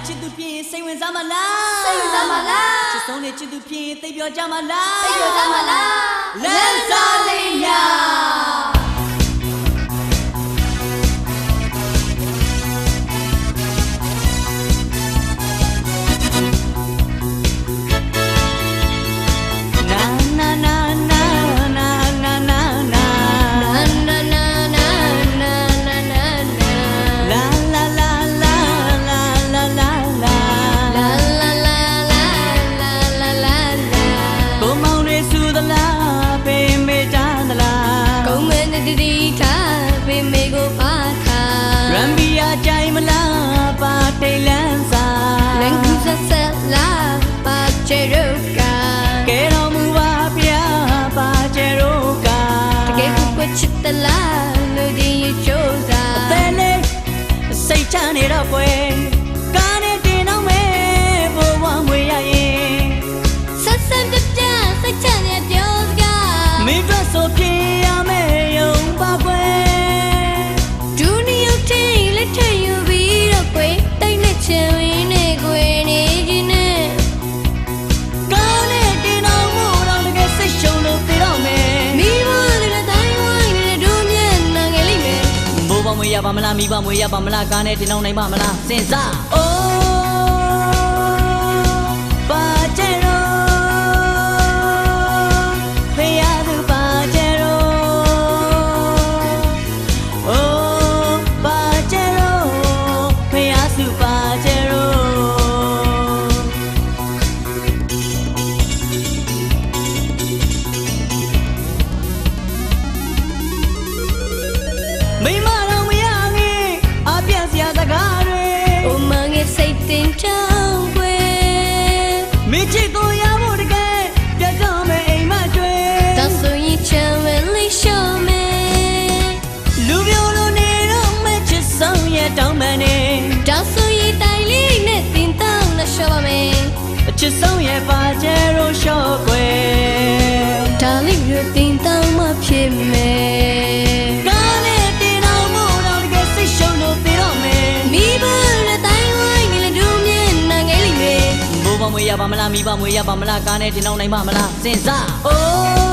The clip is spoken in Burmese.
ချစ်သူဖြစ်ရင်စိတ်ဝင်စားမလားစိတ်ဝင်စားမလားချစ်ဆုံးနဲ့ချစ်သူဖြစ်ရင်သိပြောကြမလားသိပြောကြမလားလမ်းစားလေးများချနေတော့ကွယ်ကားနဲ့တင်တော့မယ်ဘဝမွေရရင်ဆက်ဆက်ပြပြစိတ်ချနေပြောစကားမင်းတို့ဆိုပြေရမယ်ယုံပါကွယ်ဒူနီယိုတီလက်ထယူပြီးတော့ကွယ်တိတ်နဲ့ချင်ရင်းနဲ့ကွယ်နေခြင်းနဲ့ကားနဲ့တင်တော့မှုတော့တကယ်စိတ်ရှုံလို့ပြေတော့မယ်မိဘနဲ့တိုင်းဝိုင်းနဲ့ဒူမျက်နှာငယ်လိမ့်မယ်ဘဝမွေရပါမလားမိဘမွေရပါမလားကားနဲ့တင်တော့နိုင်ပါမလားစဉ်းစားအိုးပါကျဲရောဖေရသူပါကျဲရောအိုးပါကျဲရောဖေရသူပါကျဲရောမိမတော်မရငေးအပြတ်စရာစကားတွေအိုမငယ်စိတ်တင်ချောင်းကွယ်မင်းချစ်ကိုရဖို့တကယ်ပြတ်တော့မယ်အိမ်မတွေတဆိုရင်ချမ်းဝဲလေးရှော့မယ်လူမျိုးလိုနေတော့မဲ့ချစ်ဆုံးရဲ့တောင်းပန်နေတဆိုရင်တိုင်လေးနဲ့တင်တောင်းလို့ရှော့ပါမယ်အချစ်ဆုံးရဲ့ပါကျဲရိုးရှော့ကွယ်ဒါလေးရတင်တောင်းမှဖြစ်မယ်ကားနဲ့တင်တော့မှုတော့တကယ်စိတ်ရှုံလို့ပြေတော့မယ်မိဘနဲ့တိုင်းဝိုင်းနဲ့ဒူမျက်နှာငယ်လိမ့်မယ်ဘိုးဘမွေရပါမလားမိဘမွေရပါမလားကားနဲ့တင်တော့နိုင်ပါမလားစဉ်းစားအိုး